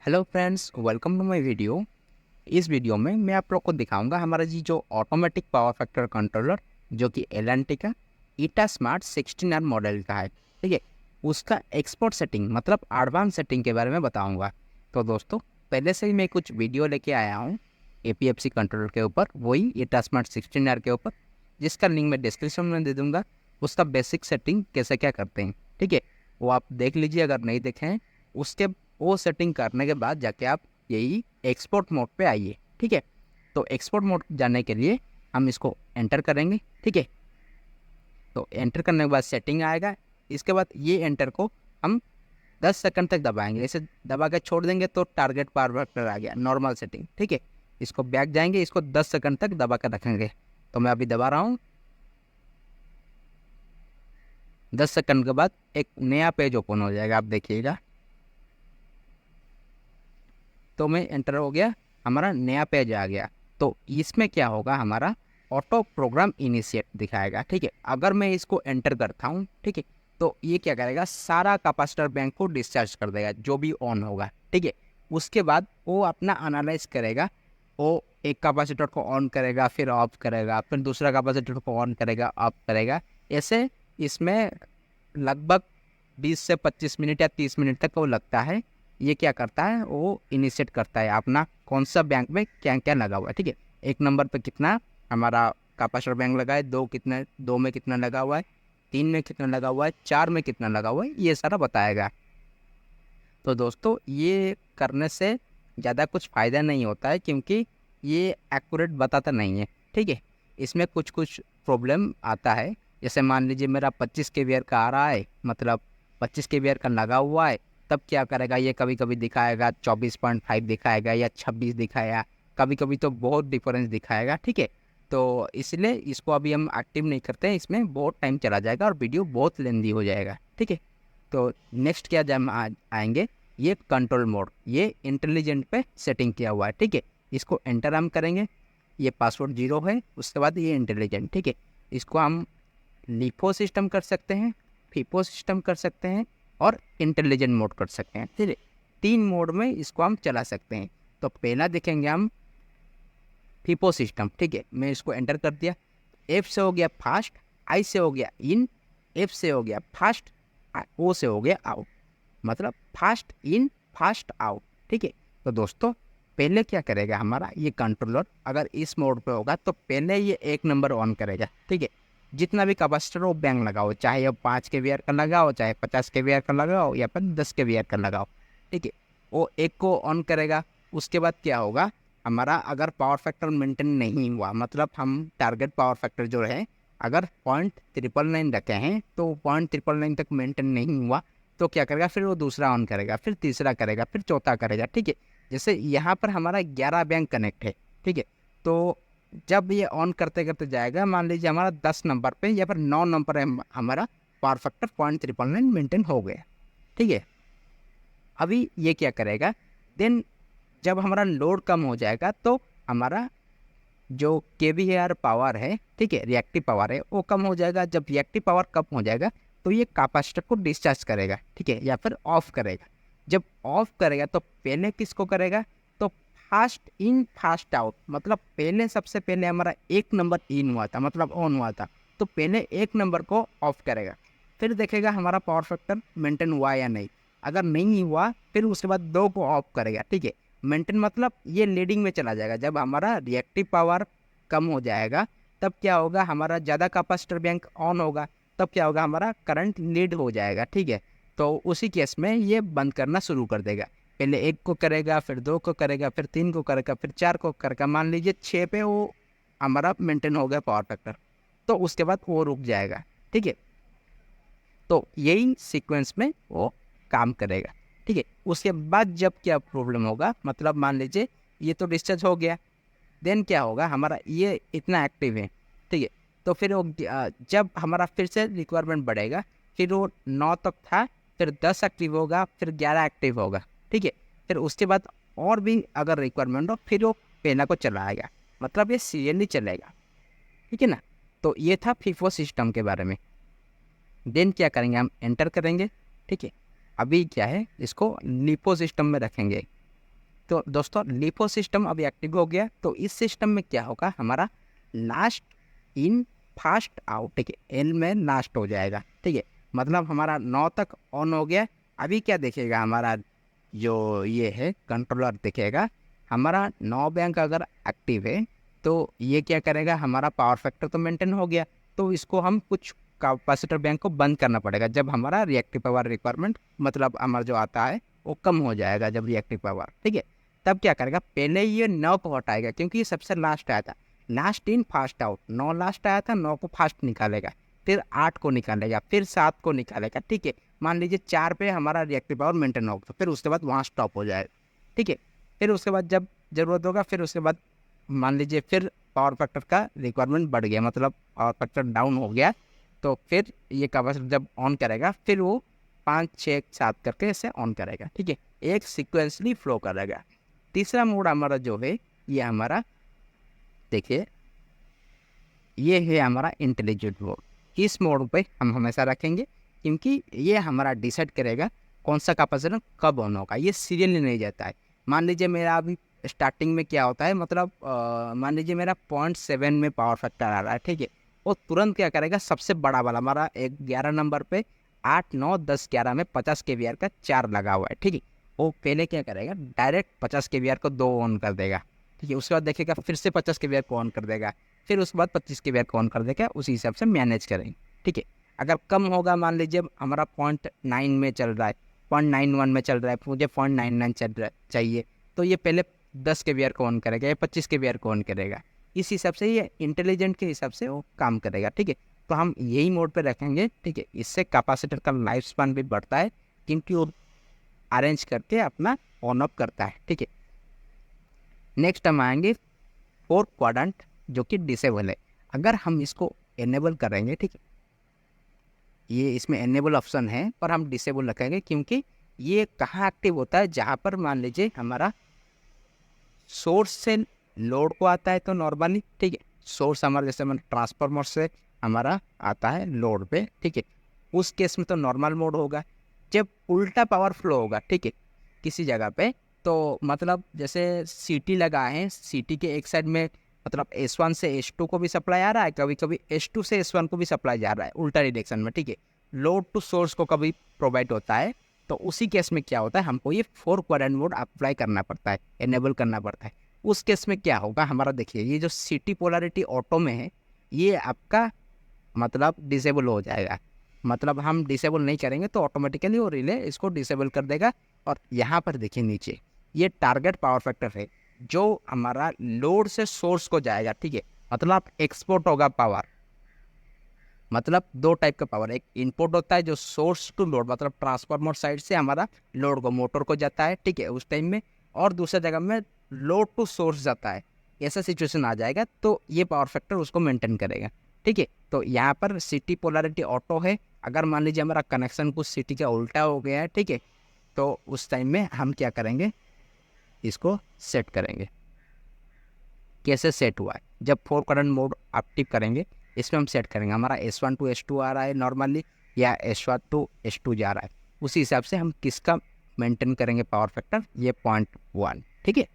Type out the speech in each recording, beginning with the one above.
Hello friends, welcome to my video. इस वीडियो में मैं आप लोग को दिखाऊंगा हमारा जी जो ऑटोमेटिक पावर फैक्टर कंट्रोलर जो कि एल&टी का ईटा स्मार्ट 16R मॉडल का है। ठीक है, उसका एक्सपोर्ट सेटिंग मतलब एडवांस सेटिंग के बारे में बताऊंगा। तो दोस्तों, पहले से ही मैं कुछ वीडियो लेके आया हूँ एपीएफसी कंट्रोलर के ऊपर, वही ईटा स्मार्ट 16R के ऊपर, जिसका लिंक मैं डिस्क्रिप्शन में दे दूँगा। उसका बेसिक सेटिंग कैसे क्या करते हैं, ठीक है, वो आप देख लीजिए अगर नहीं देखे हैं। उसके वो सेटिंग करने के बाद जाके आप यही एक्सपोर्ट मोड पे आइए। ठीक है, तो एक्सपोर्ट मोड जाने के लिए हम इसको एंटर करेंगे। ठीक है, तो एंटर करने के बाद सेटिंग आएगा। इसके बाद ये एंटर को हम 10 सेकंड तक दबाएंगे। इसे दबा के छोड़ देंगे तो टारगेट पावर फैक्टर आ गया, नॉर्मल सेटिंग। ठीक है, इसको बैक जाएंगे, इसको 10 सेकंड तक दबा कर रखेंगे। तो मैं अभी दबा रहा हूँ। 10 सेकंड के बाद एक नया पेज ओपन हो जाएगा, आप देखिएगा। तो मैं एंटर हो गया, हमारा नया पेज आ गया। तो इसमें क्या होगा, हमारा ऑटो प्रोग्राम इनिशिएट दिखाएगा। ठीक है, अगर मैं इसको एंटर करता हूँ, ठीक है, तो ये क्या करेगा, सारा कैपेसिटर बैंक को डिस्चार्ज कर देगा जो भी ऑन होगा। ठीक है, उसके बाद वो अपना एनालाइज करेगा। वो एक कैपेसिटर को ऑन करेगा, फिर ऑफ करेगा, फिर दूसरा कैपेसिटर को ऑन करेगा, ऑफ करेगा। ऐसे इसमें लगभग 20 से 25 मिनट या 30 मिनट तक वो लगता है। ये क्या करता है, वो इनिशिएट करता है अपना कौन सा बैंक में क्या क्या लगा हुआ है। ठीक है, एक नंबर पे कितना हमारा कैपेसिटर बैंक लगा है, दो में कितना लगा हुआ है, 3 में कितना लगा हुआ है, 4 में कितना लगा हुआ है, ये सारा बताएगा। तो दोस्तों, ये करने से ज़्यादा कुछ फ़ायदा नहीं होता है, क्योंकि ये एक्यूरेट बताता नहीं है। ठीक है, इसमें कुछ कुछ प्रॉब्लम आता है। जैसे मान लीजिए मेरा 25 केवीआर का आ रहा है, मतलब 25 केवीआर का लगा हुआ है, तब क्या करेगा, ये कभी कभी दिखाएगा 24.5 दिखाएगा या 26 दिखाएगा, कभी कभी तो बहुत डिफरेंस दिखाएगा। ठीक है, तो इसलिए इसको अभी हम एक्टिव नहीं करते हैं, इसमें बहुत टाइम चला जाएगा और वीडियो बहुत लेंदी हो जाएगा। ठीक है, तो नेक्स्ट क्या जब हम आएंगे, ये कंट्रोल मोड, ये इंटेलिजेंट पे सेटिंग किया हुआ है। ठीक है, इसको एंटर हम करेंगे। ये पासवर्ड 0 है, उसके बाद ये इंटेलिजेंट। ठीक है, इसको हम लिफो सिस्टम कर सकते हैं, फीफो सिस्टम कर सकते हैं और इंटेलिजेंट मोड कर सकते हैं। ठीक है, 3 मोड में इसको हम चला सकते हैं। तो पहला देखेंगे हम फीफो सिस्टम। ठीक है, मैं इसको एंटर कर दिया। एफ से हो गया फास्ट, आई से हो गया इन, एफ से हो गया फास्ट, ओ से हो गया आउट, मतलब फास्ट इन फास्ट आउट। ठीक है, तो दोस्तों, पहले क्या करेगा हमारा ये कंट्रोलर, अगर इस मोड पे होगा तो पहले ये 1 नंबर ऑन करेगा। ठीक है, जितना भी कैपेसिटर हो बैंक लगाओ, चाहे अब 5 के वी आर का लगाओ, चाहे 50 के वी आर का लगाओ, या फिर 10 के वी आर का लगाओ। ठीक है, वो एक को ऑन करेगा। उसके बाद क्या होगा, हमारा अगर पावर फैक्टर मेंटेन नहीं हुआ, मतलब हम टारगेट पावर फैक्टर जो है अगर 0.999 रखे हैं, तो 0.999 तक मेंटेन नहीं हुआ, तो क्या करेगा, फिर वो दूसरा ऑन करेगा, फिर तीसरा करेगा, फिर चौथा करेगा। ठीक है, जैसे यहाँ पर हमारा 11 बैंक कनेक्ट है। ठीक है, तो जब ये ऑन करते करते जाएगा, मान लीजिए हमारा 10 नंबर पे या फिर 9 नंबर पे हमारा पावर फैक्टर 0.999 मेंटेन हो गया। ठीक है, अभी ये क्या करेगा, देन जब हमारा लोड कम हो जाएगा तो हमारा जो केवीआर पावर है, ठीक है, रिएक्टिव पावर है, वो कम हो जाएगा। जब रिएक्टिव पावर कम हो जाएगा तो ये कैपेसिटर को डिस्चार्ज करेगा। ठीक है, या फिर ऑफ करेगा। जब ऑफ करेगा तो पहले किसको करेगा, तो फास्ट इन फास्ट आउट, मतलब पहले सबसे पहले हमारा 1 नंबर इन हुआ था, मतलब ऑन हुआ था, तो पहले 1 नंबर को ऑफ करेगा। फिर देखेगा हमारा पावर फैक्टर मेंटेन हुआ या नहीं। अगर नहीं हुआ, फिर उसके बाद 2 को ऑफ करेगा। ठीक है, मेंटेन मतलब ये लीडिंग में चला जाएगा। जब हमारा रिएक्टिव पावर कम हो जाएगा, तब क्या होगा, हमारा ज़्यादा कैपेसिटर बैंक ऑन होगा, तब क्या होगा, हमारा करंट लीड हो जाएगा। ठीक है, तो उसी केस में ये बंद करना शुरू कर देगा। पहले 1 को करेगा, फिर 2 को करेगा, फिर 3 को करेगा, फिर 4 को करेगा। मान लीजिए 6 पे वो हमारा मेंटेन हो गया पावर फैक्टर, तो उसके बाद वो रुक जाएगा। ठीक है, तो यही सीक्वेंस में वो काम करेगा। ठीक है, उसके बाद जब क्या प्रॉब्लम होगा, मतलब मान लीजिए ये तो डिस्चार्ज हो गया, देन क्या होगा, हमारा ये इतना एक्टिव है। ठीक है, तो फिर वो जब हमारा फिर से रिक्वायरमेंट बढ़ेगा, फिर वो 9 तक था, फिर 10 एक्टिव होगा, फिर 11 एक्टिव होगा। ठीक है, फिर उसके बाद और भी अगर रिक्वायरमेंट हो, फिर वो पेना को चलाएगा, मतलब ये सीरियली चलेगा। ठीक है ना, तो ये था फीफो सिस्टम के बारे में। देन क्या करेंगे, हम एंटर करेंगे। ठीक है, अभी क्या है, इसको लिपो सिस्टम में रखेंगे। तो दोस्तों लिफो सिस्टम अभी एक्टिव हो गया। तो इस सिस्टम में क्या होगा, हमारा लास्ट इन फास्ट आउट, ठीक है, एल में लास्ट हो जाएगा, ठीक है, मतलब हमारा 9 तक ऑन हो गया। अभी क्या देखेगा हमारा जो ये है कंट्रोलर, दिखेगा हमारा 9 बैंक अगर एक्टिव है तो ये क्या करेगा, हमारा पावर फैक्टर तो मेंटेन हो गया, तो इसको हम कुछ कैपेसिटर बैंक को बंद करना पड़ेगा जब हमारा रिएक्टिव पावर रिक्वायरमेंट मतलब हमारा जो आता है वो कम हो जाएगा जब रिएक्टिव पावर, ठीक है। तब क्या करेगा, पहले ये 9 को हटाएगा क्योंकि ये सबसे लास्ट आया था, last in fast out, 9 last आया था, 9 को फास्ट निकालेगा, फिर 8 को निकालेगा, फिर 7 को निकालेगा, ठीक है। मान लीजिए 4 पे हमारा रिएक्टिव पावर मेंटेन होगा, तो फिर उसके बाद वहाँ स्टॉप हो जाएगा, ठीक है। फिर उसके बाद जब ज़रूरत होगा फिर उसके बाद मान लीजिए फिर पावर फैक्टर का रिक्वायरमेंट बढ़ गया, मतलब पावर फैक्टर डाउन हो गया, तो फिर ये कैपेसिटर जब ऑन करेगा फिर वो 5 6 7 करके ऐसे ऑन करेगा, ठीक है, एक सिक्वेंसली फ्लो करेगा। तीसरा मोड हमारा जो है ये हमारा देखिए ये है हमारा इंटेलिजेंट मोड। इस मोड पे हम हमेशा रखेंगे क्योंकि ये हमारा डिसाइड करेगा कौन सा कैपेसिटर कब ऑन होगा, ये सीरियली नहीं जाता है। मान लीजिए मेरा अभी स्टार्टिंग में क्या होता है, मतलब मान लीजिए मेरा 0.7 में पावर फैक्टर आ रहा है, ठीक है, वो तुरंत क्या करेगा, सबसे बड़ा वाला हमारा 11 नंबर पे 8 9 10 11 में 50 kVAR का 4 लगा हुआ है, ठीक है, वो पहले क्या करेगा, डायरेक्ट 50 kVAR को 2 ऑन कर देगा, ठीक है, उसके बाद देखेगा फिर से 50 kVAR को ऑन कर देगा, फिर उसके बाद 25 kVAR को ऑन कर देगा, उसी हिसाब से मैनेज करेंगे, ठीक है। अगर कम होगा, मान लीजिए हमारा 0.9 में चल रहा है, 0.91 में चल रहा है, मुझे 0.99 चल रहा चाहिए, तो ये पहले 10 kVAR को ऑन करेगा या 25 kVAR को ऑन करेगा, इस हिसाब से ये इंटेलिजेंट के हिसाब से वो काम करेगा, ठीक है। तो हम यही मोड पे रखेंगे, ठीक है, इससे कैपेसिटर का लाइफ स्पान भी बढ़ता है क्योंकि वो अरेंज करके अपना ऑन ऑफ करता है, ठीक है। नेक्स्ट हम आएंगे 4 क्वाड्रेंट जो कि डिसेबल है। अगर हम इसको एनेबल करेंगे, ठीक है, ये इसमें एनेबल ऑप्शन है पर हम डिसेबल रखेंगे क्योंकि ये कहाँ एक्टिव होता है, जहाँ पर मान लीजिए हमारा सोर्स से लोड को आता है तो नॉर्मली, ठीक है, सोर्स हमारा जैसे मैंने ट्रांसफार्मर से हमारा आता है लोड पे, ठीक है, उस केस में तो नॉर्मल मोड होगा। जब उल्टा पावर फ्लो होगा, ठीक है, किसी जगह पे, तो मतलब जैसे सीटी लगा है, सीटी के एक साइड में मतलब S1 से S2 को भी सप्लाई आ रहा है, कभी कभी S2 से S1 को भी सप्लाई जा रहा है उल्टा डायरेक्शन में, ठीक है, लोड टू सोर्स को कभी प्रोवाइड होता है, तो उसी केस में क्या होता है, हमको ये 4 क्वाड्रेंट मोड अप्लाई करना पड़ता है, एनेबल करना पड़ता है। उस केस में क्या होगा हमारा, देखिए ये जो सीटी पोलैरिटी ऑटो में है ये आपका मतलब डिसेबल हो जाएगा, मतलब हम डिसेबल नहीं करेंगे तो ऑटोमेटिकली वो रिले इसको डिसेबल कर देगा। और यहाँ पर देखिए नीचे ये टारगेट पावर फैक्टर है जो हमारा लोड से सोर्स को जाएगा, ठीक है, मतलब एक्सपोर्ट होगा पावर, मतलब 2 टाइप का पावर, एक इनपुट होता है जो सोर्स टू लोड मतलब ट्रांसफार्मर साइड से हमारा लोड को मोटर को जाता है, ठीक है, उस टाइम में, और दूसरा जगह में लोड टू सोर्स जाता है, ऐसा सिचुएशन आ जाएगा तो ये पावर फैक्टर उसको मेंटेन करेगा, ठीक है। तो यहाँ पर सिटी पोलैरिटी ऑटो है, अगर मान लीजिए हमारा कनेक्शन कुछ सिटी का उल्टा हो गया है, ठीक है, तो उस टाइम में हम क्या करेंगे, इसको सेट करेंगे। कैसे सेट हुआ है, जब 4 करंट मोड एक्टिव करेंगे इसमें हम सेट करेंगे हमारा S1 टू S2 आ रहा है नॉर्मली या S1 टू S2 जा रहा है, उसी हिसाब से हम किसका मेंटेन करेंगे पावर फैक्टर, ये 0.1, ठीक है।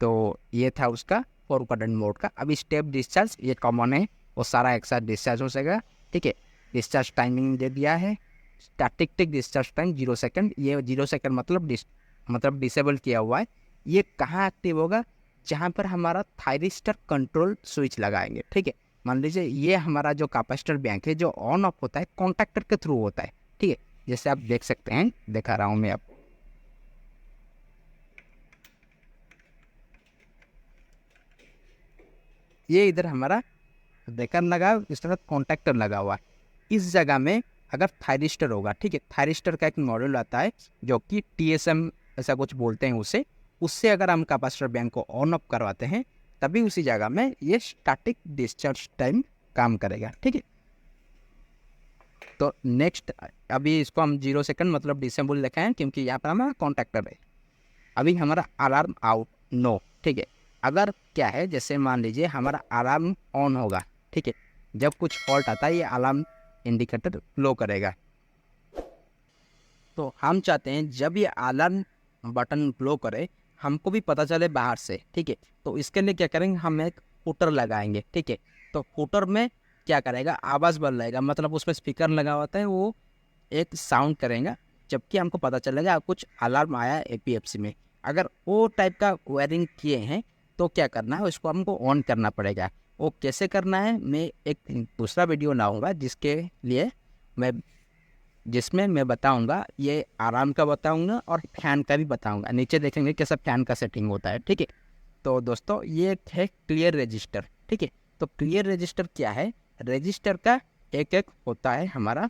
तो ये था उसका 4 करंट मोड का। अभी स्टेप डिस्चार्ज ये कॉमन है, वो सारा एक साथ डिस्चार्ज हो जाएगा, ठीक है। डिस्चार्ज टाइमिंग दे दिया है, स्टैटिक डिस्चार्ज टाइम 0 सेकेंड, ये 0 सेकेंड मतलब डिसेबल किया हुआ है। ये कहाँ एक्टिव होगा, जहाँ पर हमारा थायरिस्टर कंट्रोल स्विच लगाएंगे, ठीक है। मान लीजिए ये हमारा जो कैपेसिटर बैंक है जो ऑन ऑफ होता है कॉन्टैक्टर के थ्रू होता है, ठीक है, जैसे आप देख सकते हैं, दिखा रहा हूँ मैं आपको, ये इधर हमारा ब्रेकर लगा, इस तरह कॉन्टैक्टर लगा हुआ है। इस जगह में अगर थायरिस्टर होगा, ठीक है, थायरिस्टर का एक मॉड्यूल आता है जो कि TSM ऐसा कुछ बोलते हैं उसे, उससे अगर हम कैपेसिटर बैंक को ऑन ऑफ करवाते हैं तभी उसी जगह में ये स्टैटिक डिस्चार्ज टाइम काम करेगा, ठीक है। तो नेक्स्ट अभी इसको हम 0 सेकंड मतलब डिसेबल लिखे हैं क्योंकि यहाँ पर हमारा कॉन्टैक्टर है। अभी हमारा अलार्म आउट नो, ठीक है। अगर क्या है, जैसे मान लीजिए हमारा अलार्म ऑन होगा, ठीक है, जब कुछ फॉल्ट आता है ये अलार्म इंडिकेटर लो करेगा, तो हम चाहते हैं जब ये अलार्म बटन ब्लो करे हमको भी पता चले बाहर से, ठीक है। तो इसके लिए क्या करेंगे, हम एक फुटर लगाएंगे, ठीक है। तो फुटर में क्या करेगा, आवाज़ बदलेगा, मतलब उसमें स्पीकर लगा होता है, वो एक साउंड करेगा, जबकि हमको पता चलेगा कुछ अलार्म आया एपीएफसी में। अगर वो टाइप का वायरिंग किए हैं तो क्या करना है, उसको हमको ऑन करना पड़ेगा। वो कैसे करना है, मैं एक दूसरा वीडियो लाऊंगा जिसमें मैं बताऊंगा, ये आराम का बताऊंगा और फैन का भी बताऊंगा। नीचे देखेंगे कैसा फैन का सेटिंग होता है, ठीक है। तो दोस्तों ये है क्लियर रजिस्टर, ठीक है। तो क्लियर रजिस्टर क्या है, रजिस्टर का एक एक होता है हमारा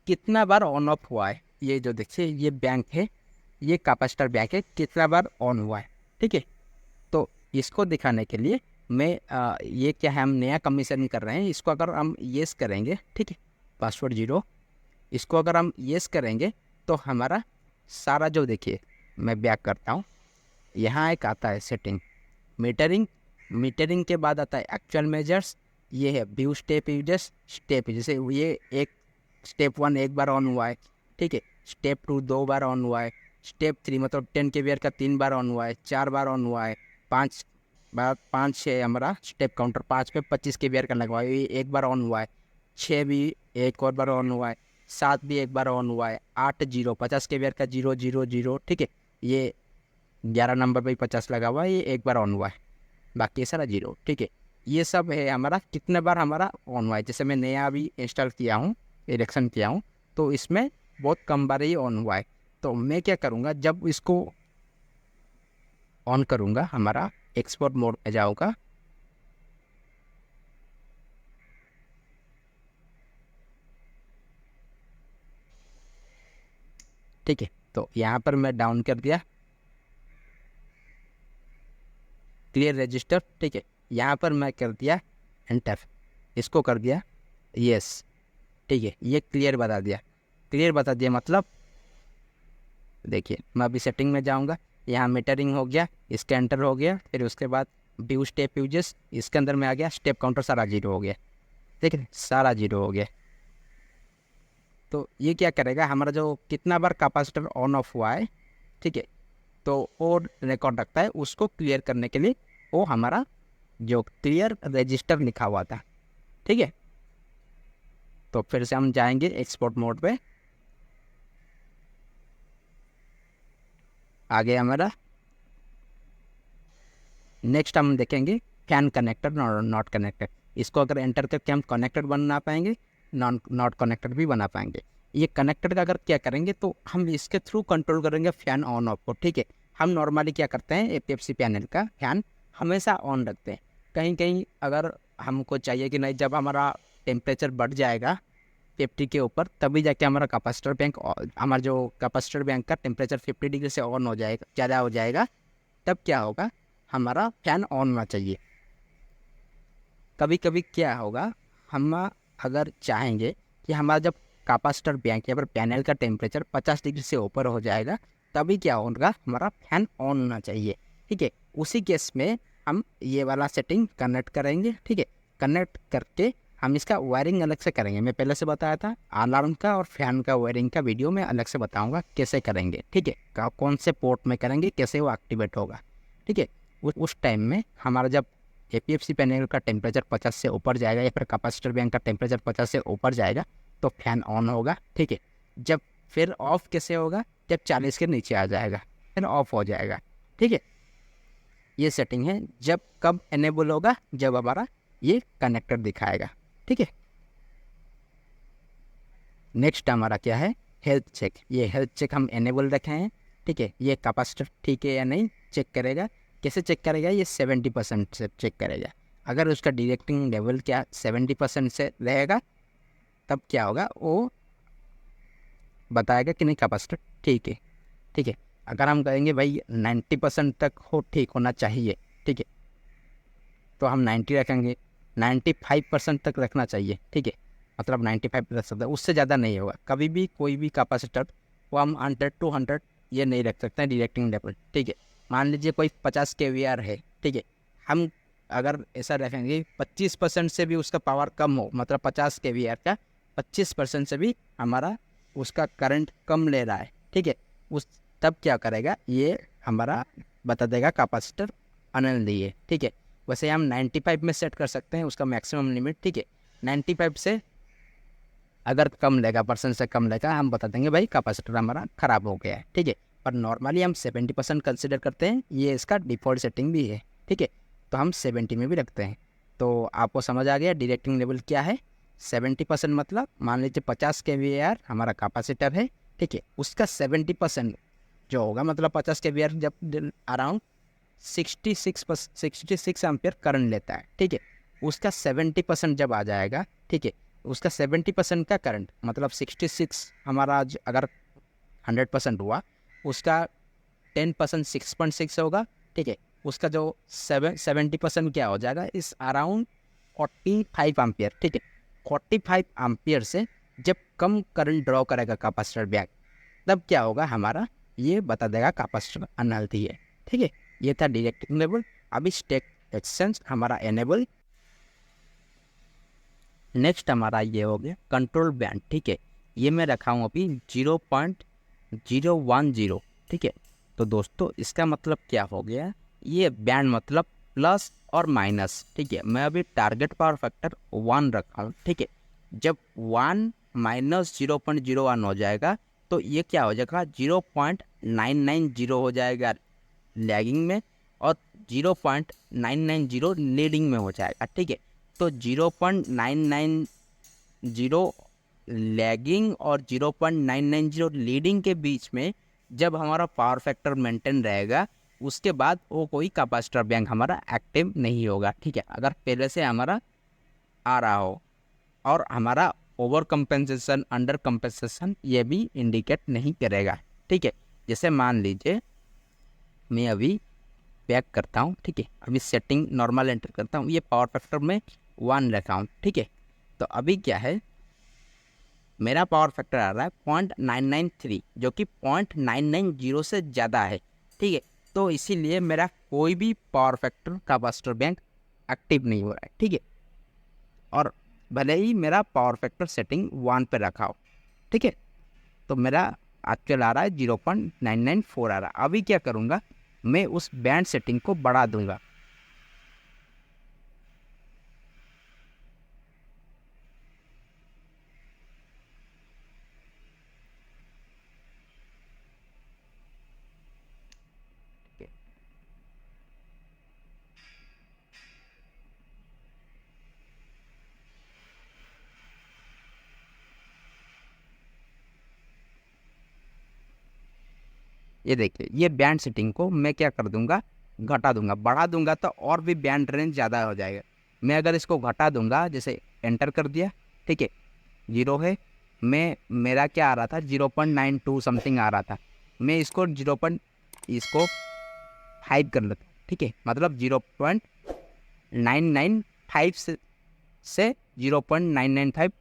कितना बार ऑन ऑफ हुआ है। ये जो देखिए ये बैंक है, ये कैपेसिटर बैंक है, कितना बार ऑन हुआ है, ठीक है। तो इसको दिखाने के लिए मैं ये क्या है, हम नया कमीशन कर रहे हैं, इसको अगर हम येस करेंगे, ठीक है, पासवर्ड 0, इसको अगर हम येस करेंगे तो हमारा सारा जो देखिए, मैं बैक करता हूँ, यहाँ एक आता है सेटिंग मीटरिंग, मीटरिंग के बाद आता है एक्चुअल मेजर्स, ये है व्यू स्टेप यूजर्स स्टेप, जैसे ये एक स्टेप 1 एक बार ऑन हुआ है, ठीक है, स्टेप 2 2 बार ऑन हुआ है, स्टेप 3 मतलब 10 kVAR का 3 बार ऑन हुआ है, 4 बार ऑन हुआ है, 5 बार 5 है हमारा स्टेप काउंटर, 5 पे 25 kVAR का लगा हुआ है, ये एक बार ऑन हुआ है, 6 भी एक और बार ऑन हुआ है, 7 भी एक बार ऑन हुआ है, 8 0 50 kVAR का 0 0 0, ठीक है, ये 11 नंबर पे 50 लगा हुआ है, ये एक बार ऑन हुआ है, बाकी सारा 0, ठीक है। ये सब है हमारा कितने बार हमारा ऑन हुआ है। जैसे मैं नया अभी इंस्टॉल किया हूँ, इलेक्शन किया हूँ, तो इसमें बहुत कम बार ही ऑन हुआ है। तो मैं क्या करूँगा, जब इसको ऑन करूँगा, हमारा एक्सपोर्ट मोड में जाऊँगा, ठीक है। तो यहाँ पर मैं डाउन कर दिया क्लियर रजिस्टर, ठीक है। यहाँ पर मैं कर दिया एंटर, इसको कर दिया यस, ठीक है, ये क्लियर बता दिया, क्लियर बता दिया मतलब देखिए मैं अभी सेटिंग में जाऊंगा, यहाँ मीटरिंग हो गया, इसके एंटर हो गया, फिर उसके बाद व्यू स्टेप यूजेस, इसके अंदर में आ गया, स्टेप काउंटर सारा 0 हो गया, ठीक है, सारा 0 हो गया। तो ये क्या करेगा, हमारा जो कितना बार कैपेसिटर ऑन ऑफ हुआ है, ठीक है, तो वो रिकॉर्ड रखता है, उसको क्लियर करने के लिए वो हमारा जो क्लियर रजिस्टर लिखा हुआ था, ठीक है। तो फिर से हम जाएंगे एक्सपोर्ट मोड पे, आगे हमारा नेक्स्ट हम देखेंगे फैन कनेक्टेड नॉट कनेक्टेड। इसको अगर एंटर करके हम कनेक्टेड बना पाएंगे, नॉट कनेक्टेड भी बना पाएंगे। ये कनेक्टेड का अगर क्या करेंगे तो हम इसके थ्रू कंट्रोल करेंगे फैन ऑन ऑफ को, ठीक है। हम नॉर्मली क्या करते हैं, एपीएफसी पैनल का फैन हमेशा ऑन रखते हैं। कहीं कहीं अगर हमको चाहिए कि नहीं, जब हमारा टेम्परेचर बढ़ जाएगा 50 के ऊपर, तभी जाके हमारा कैपेसिटर बैंक, हमारा जो कैपेसिटर बैंक का टेम्परेचर 50 डिग्री से ऑन हो जाएगा, ज़्यादा हो जाएगा, तब क्या होगा, हमारा फैन ऑन होना चाहिए। कभी कभी क्या होगा, हम अगर चाहेंगे कि हमारा जब कैपेसिटर बैंक या फिर पैनल का टेम्परेचर 50 डिग्री से ऊपर हो जाएगा, तभी क्या होगा, हमारा फैन ऑन होना चाहिए, ठीक है। उसी केस में हम ये वाला सेटिंग कनेक्ट करेंगे, ठीक है। कनेक्ट करके हम इसका वायरिंग अलग से करेंगे, मैं पहले से बताया था अलार्म का और फैन का वायरिंग का वीडियो में अलग से बताऊंगा कैसे करेंगे, ठीक है, कौन से पोर्ट में करेंगे, कैसे वो एक्टिवेट होगा, ठीक है। उस टाइम में हमारा जब एपीएफसी पैनल का टेम्परेचर 50 से ऊपर जाएगा या फिर कैपेसिटर बैंक का टेम्परेचर 50 से ऊपर जाएगा तो फैन ऑन होगा, ठीक है। जब फिर ऑफ कैसे होगा, जब 40 के नीचे आ जाएगा फिर ऑफ हो जाएगा, ठीक है। ये सेटिंग है, जब कब एनेबल होगा, जब हमारा ये कनेक्टर दिखाएगा, ठीक है। नेक्स्ट हमारा क्या है, हेल्थ चेक। ये हेल्थ चेक हम एनेबल रखे हैं, ठीक है। ये कैपेसिटर ठीक है या नहीं चेक करेगा। कैसे चेक करेगा, ये 70% से चेक करेगा। अगर उसका डिरेक्टिंग लेवल क्या 70% से रहेगा, तब क्या होगा, वो बताएगा कि नहीं कैपेसिटर ठीक है, ठीक है। अगर हम कहेंगे भाई 90% तक हो, ठीक होना चाहिए, ठीक है, तो हम 90 रखेंगे। 95% तक रखना चाहिए, ठीक है, मतलब 95 रख सकते हैं, उससे ज़्यादा नहीं होगा। कभी भी कोई भी कैपेसिटर वो हम 100 to 100 ये नहीं रख सकते हैं डिरेक्टिंग लेवल, ठीक है। मान लीजिए कोई 50 kVAR है, ठीक है, हम अगर ऐसा रखेंगे 25% से भी उसका पावर कम हो, मतलब 50 kVAR का 25% से भी हमारा उसका करंट कम ले रहा है, ठीक है, उस तब क्या करेगा, ये हमारा बता देगा कैपेसिटर अनहेल्दी है, ठीक है। वैसे हम 95 में सेट कर सकते हैं उसका मैक्सिमम लिमिट, ठीक है। 95 से अगर कम लेगा, परसेंट से कम लेगा, हम बता देंगे भाई कैपेसिटर हमारा ख़राब हो गया है, ठीक है। पर नॉर्मली हम 70% कंसिडर करते हैं, ये इसका डिफ़ॉल्ट सेटिंग भी है, ठीक है। तो हम 70 में भी रखते हैं। तो आपको समझ आ गया डिरेक्टिंग लेवल क्या है। 70% मतलब मान लीजिए 50 kVAR हमारा कैपेसिटर है, ठीक है। उसका 70% जो होगा, मतलब 50 kVAR जब अराउंड 66 एम्पियर करंट लेता है, ठीक है। उसका 70% जब आ जाएगा, ठीक है, उसका 70% का करंट मतलब 66 हमारा आज अगर 100% हुआ, उसका 10% 6.6 होगा, ठीक है। उसका जो 70% क्या हो जाएगा, इस अराउंड 45 एम्पियर, ठीक है। 45 एम्पियर से जब कम करंट ड्रॉ करेगा कैपेसिटर बैंक, तब क्या होगा हमारा, ये बता देगा कैपेसिटर अनहेल्दी है, ठीक है। ये था डायरेक्टिंग लेवल। अभी स्टेट एक्सचेंज हमारा एनेबल। नेक्स्ट हमारा ये हो गया कंट्रोल बैंड, ठीक है। ये मैं रखा हूँ अभी 0.010, ठीक है। तो दोस्तों इसका मतलब क्या हो गया, ये बैंड मतलब प्लस और माइनस, ठीक है। मैं अभी टारगेट पावर फैक्टर 1 रखा हूँ, ठीक है। जब 1 माइनस 0.01 हो जाएगा, तो ये क्या हो जाएगा, 0.990 हो जाएगा लैगिंग में, और 0.990 लीडिंग में हो जाएगा, ठीक है। तो 0.990 लैगिंग और 0.990 लीडिंग के बीच में जब हमारा पावर फैक्टर मेंटेन रहेगा, उसके बाद वो कोई कैपेसिटर बैंक हमारा एक्टिव नहीं होगा, ठीक है। अगर पहले से हमारा आ रहा हो और हमारा ओवर कंपेंसेशन अंडर कंपेंसेशन ये भी इंडिकेट नहीं करेगा, ठीक है। जैसे मान लीजिए मैं अभी बैक करता हूँ, ठीक है। अभी सेटिंग नॉर्मल एंटर करता हूँ, ये पावर फैक्टर में 1 रखा हूँ, ठीक है। तो अभी क्या है, मेरा पावर फैक्टर आ रहा है 0.993, जो कि 0.990 से ज़्यादा है, ठीक है। तो इसीलिए मेरा कोई भी power factor capacitor bank active नहीं हो रहा है, ठीक है। और भले ही मेरा पावर फैक्टर सेटिंग 1 पे रखा हो, ठीक है। तो मेरा एक्चुअल आ रहा है 0.994 आ रहा है। अभी क्या करूँगा, मैं उस बैंड सेटिंग को बढ़ा दूंगा। ये देखिए, ये बैंड सेटिंग को मैं क्या कर दूंगा, घटा दूंगा। बढ़ा दूंगा तो और भी बैंड रेंज ज़्यादा हो जाएगा। मैं अगर इसको घटा दूंगा, जैसे एंटर कर दिया, ठीक है, 0 है। मैं मेरा क्या आ रहा था, 0.92 समथिंग आ रहा था। मैं इसको इसको 5 कर लेता हूँ, ठीक है। मतलब 0.995 से 0.995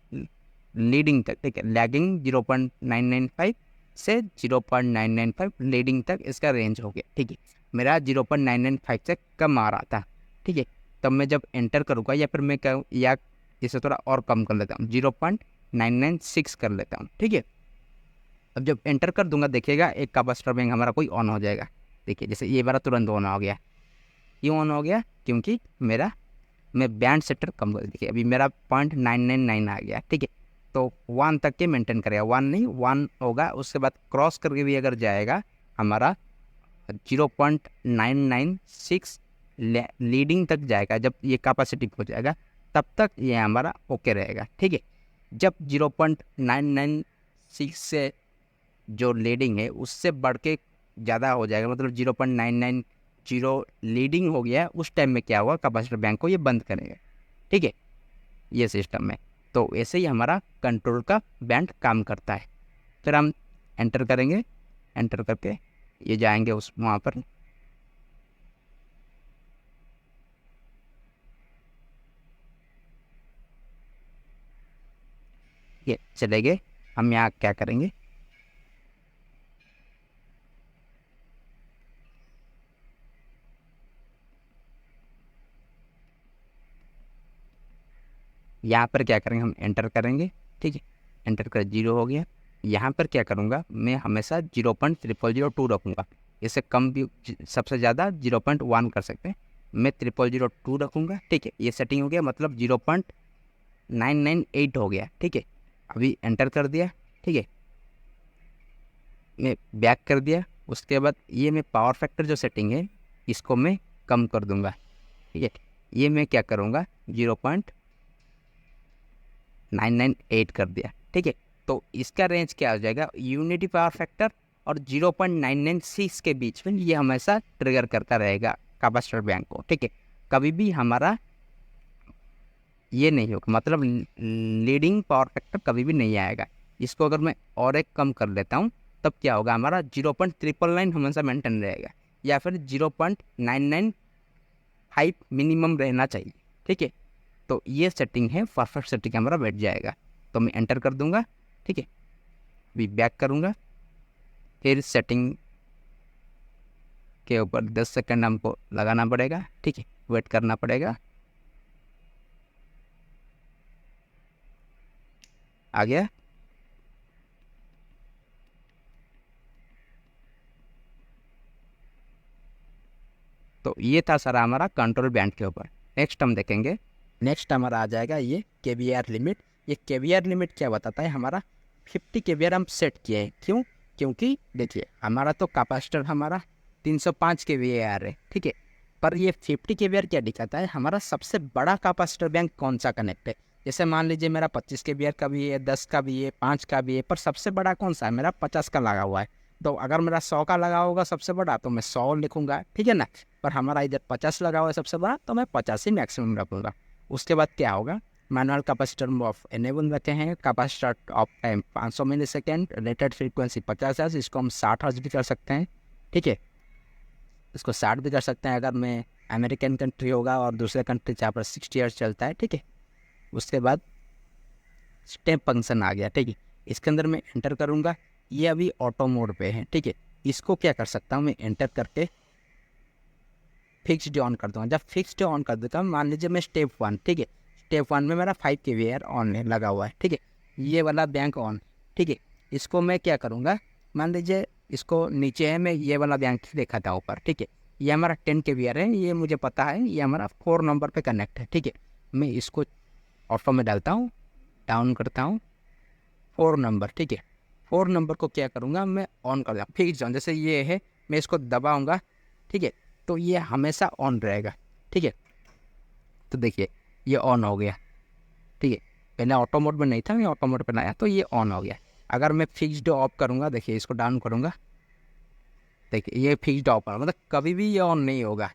लीडिंग तक, ठीक है। लैगिंग 0.995 से 0.995 लीडिंग तक इसका रेंज हो गया, ठीक है। मेरा 0.995 से कम आ रहा था, ठीक है। तब मैं जब एंटर करूँगा, या फिर मैं कहूँ, या इसे थोड़ा और कम कर लेता हूँ, 0.996 कर लेता हूँ, ठीक है। अब जब एंटर कर दूंगा, देखिएगा एक कैपेसिटर बैंक हमारा कोई ऑन हो जाएगा। देखिए जैसे ये बार तुरंत ऑन हो गया। क्यों ऑन हो गया, क्योंकि मैं बैंड सेटर कम कर, देखिए अभी मेरा 0.999 आ गया, ठीक है। तो 1 तक के मेंटेन करेगा, 1 नहीं 1 होगा। उसके बाद क्रॉस करके भी अगर जाएगा हमारा 0.996 लीडिंग तक जाएगा, जब ये कैपेसिटी हो जाएगा तब तक ये हमारा ओके रहेगा, ठीक है। जब 0.996 से जो लीडिंग है उससे बढ़ के ज़्यादा हो जाएगा, मतलब 0.990 लीडिंग हो गया, उस टाइम में क्या हुआ, कैपेसिटर बैंक को ये बंद करेगा, ठीक है। ये सिस्टम में तो ऐसे ही हमारा कंट्रोल का बैंड काम करता है। फिर हम एंटर करेंगे, एंटर करके ये जाएंगे उस वहाँ पर, ये चले गए। हम यहाँ क्या करेंगे, यहाँ पर क्या करेंगे, हम एंटर करेंगे, ठीक है। एंटर कर 0 हो गया। यहाँ पर क्या करूँगा, मैं हमेशा 0.000 रखूँगा, इससे कम भी सबसे ज़्यादा 0.1 कर सकते हैं। मैं 0002 रखूँगा, ठीक है। ये सेटिंग हो गया, मतलब 0.998 हो गया, ठीक है। अभी एंटर कर दिया, ठीक है। मैं बैक कर दिया। उसके बाद ये मैं पावर फैक्टर जो सेटिंग है इसको मैं कम कर दूंगा, ठीक है। ये मैं क्या करूँगा 0.998 कर दिया, ठीक है। तो इसका रेंज क्या हो जाएगा, यूनिटी पावर फैक्टर और 0.996 के बीच में ये हमेशा ट्रिगर करता रहेगा कैपेसिटर बैंक को, ठीक है। कभी भी हमारा ये नहीं होगा, मतलब लीडिंग पावर फैक्टर कभी भी नहीं आएगा। इसको अगर मैं और एक कम कर लेता हूँ तब क्या होगा, हमारा 0.999 हमेशा मेंटेन रहेगा, या फिर 0.995 मिनिमम रहना चाहिए, ठीक है। तो ये सेटिंग है, परफेक्ट सेटिंग हमारा बैठ जाएगा। तो मैं एंटर कर दूंगा, ठीक है। अभी बैक करूँगा, फिर सेटिंग के ऊपर 10 सेकंड हमको लगाना पड़ेगा, ठीक है, वेट करना पड़ेगा। आ गया। तो ये था सारा हमारा कंट्रोल बैंड के ऊपर। नेक्स्ट हम देखेंगे, नेक्स्ट हमारा आ जाएगा ये केवीआर लिमिट। ये केवीआर लिमिट क्या बताता है, हमारा 50 केवीआर हम सेट किए हैं। क्यों? क्योंकि देखिए हमारा तो कैपेसिटर हमारा 305 केवीआर है, ठीक है। पर ये 50 केवीआर क्या दिखाता है, हमारा सबसे बड़ा कैपेसिटर बैंक कौन सा कनेक्ट है। जैसे मान लीजिए मेरा 25 केवीआर का भी है, 10 का भी है, 5 का भी है, पर सबसे बड़ा कौन सा है, मेरा 50 का लगा हुआ है। तो अगर मेरा 100 का लगा होगा सबसे बड़ा तो मैं 100 लिखूंगा, ठीक है ना। पर हमारा इधर 50 लगा हुआ है सबसे बड़ा, तो मैं 50 ही मैक्सिमम रखूँगा। उसके बाद क्या होगा, मैनुअल कैपेसिटर ऑफ एनेबल रखे हैं, capacitor off time 500 millisecond, rated frequency 50 hertz, इसको हम 60 हर्ट्ज भी कर सकते हैं, ठीक है। इसको 60 भी कर सकते हैं अगर मैं अमेरिकन कंट्री होगा, और दूसरे कंट्री जहाँ पर 60 हर्ट्ज चलता है, ठीक है। उसके बाद स्टेप फंक्शन आ गया, ठीक है। इसके अंदर मैं एंटर करूँगा, ये अभी ऑटो मोड पे है, ठीक है। इसको क्या कर सकता हूँ मैं, एंटर करके फिक्स्ड ऑन कर दूँगा। जब फिक्स्ड ऑन कर देता हूँ, मान लीजिए मैं स्टेप 1, ठीक है, स्टेप 1 में मेरा 5 केवीआर ऑन है, लगा हुआ है, ठीक है। ये वाला बैंक ऑन, ठीक है। इसको मैं क्या करूँगा, मान लीजिए इसको नीचे है, मैं ये वाला बैंक देखा था ऊपर, ठीक है। ये हमारा 10 केवीआर है, ये मुझे पता है, ये हमारा 4 नंबर पे कनेक्ट है, ठीक है। मैं इसको ऑटो में डालता हूँ, डाउन करता हूँ 4 नंबर, ठीक है। 4 नंबर को क्या करूँगा, मैं ऑन कर दूँगा फिक्स ऑन। जैसे ये है, मैं इसको दबाऊँगा, ठीक है, तो ये हमेशा ऑन रहेगा, ठीक है। तो देखिए ये ऑन हो गया, ठीक है। पहले ऑटो मोड में नहीं था, मैं ऑटो मोड पर लाया तो ये ऑन हो गया। अगर मैं फिक्स्ड ऑफ करूँगा, देखिए इसको डाउन करूँगा, देखिए ये फिक्स्ड ऑफ है, मतलब कभी भी ये ऑन नहीं होगा।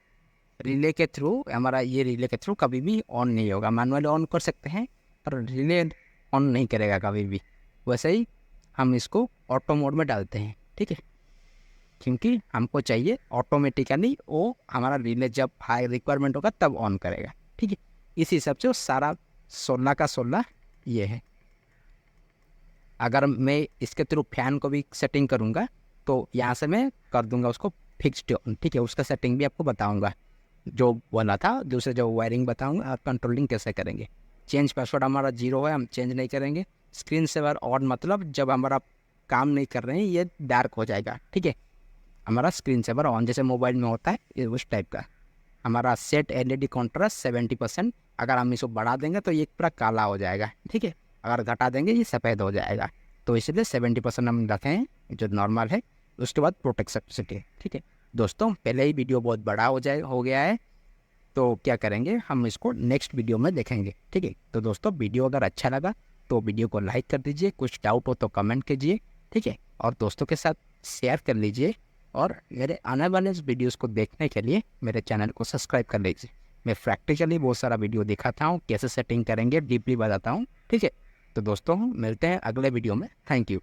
रिले के थ्रू, हमारा ये रिले के थ्रू कभी भी ऑन नहीं होगा। मैनुअली ऑन कर सकते हैं पर रिले ऑन नहीं करेगा कभी भी। वैसे ही हम इसको ऑटो मोड में डालते हैं, ठीक है, क्योंकि हमको चाहिए ऑटोमेटिकली वो हमारा रिले जब हाई रिक्वायरमेंट होगा तब ऑन करेगा, ठीक है। इस हिसाब से वो सारा 16 का 16 ये है। अगर मैं इसके थ्रू फैन को भी सेटिंग करूँगा तो यहाँ से मैं कर दूँगा उसको फिक्स्ड ऑन, ठीक है। उसका सेटिंग भी आपको बताऊँगा, जो बोला था दूसरे जो वायरिंग बताऊँगा और कंट्रोलिंग कैसे करेंगे। चेंज पासवर्ड हमारा 0 है, हम चेंज नहीं करेंगे। स्क्रीन सेवर ऑन, मतलब जब हमारा काम नहीं कर रहे हैं ये डार्क हो जाएगा, ठीक है। हमारा स्क्रीन सेवर ऑन जैसे मोबाइल में होता है, ये उस टाइप का। हमारा सेट एलईडी कॉन्ट्रास्ट 70%, अगर हम इसको बढ़ा देंगे तो ये पूरा काला हो जाएगा, ठीक है। अगर घटा देंगे ये सफ़ेद हो जाएगा, तो इसलिए 70% हम रखें हैं जो नॉर्मल है। उसके बाद प्रोटेक्शन सेटिंग, ठीक है। दोस्तों पहले ही वीडियो बहुत बड़ा हो गया है, तो क्या करेंगे हम इसको नेक्स्ट वीडियो में देखेंगे, ठीक है। तो दोस्तों वीडियो अगर अच्छा लगा तो वीडियो को लाइक कर दीजिए, कुछ डाउट हो तो कमेंट कीजिए, ठीक है। और दोस्तों के साथ शेयर कर लीजिए, और मेरे आने वाले वीडियोस को देखने के लिए मेरे चैनल को सब्सक्राइब कर लीजिए। मैं प्रैक्टिकली बहुत सारा वीडियो दिखाता हूँ, कैसे सेटिंग करेंगे डीपली बताता हूँ, ठीक है। तो दोस्तों मिलते हैं अगले वीडियो में। Thank you.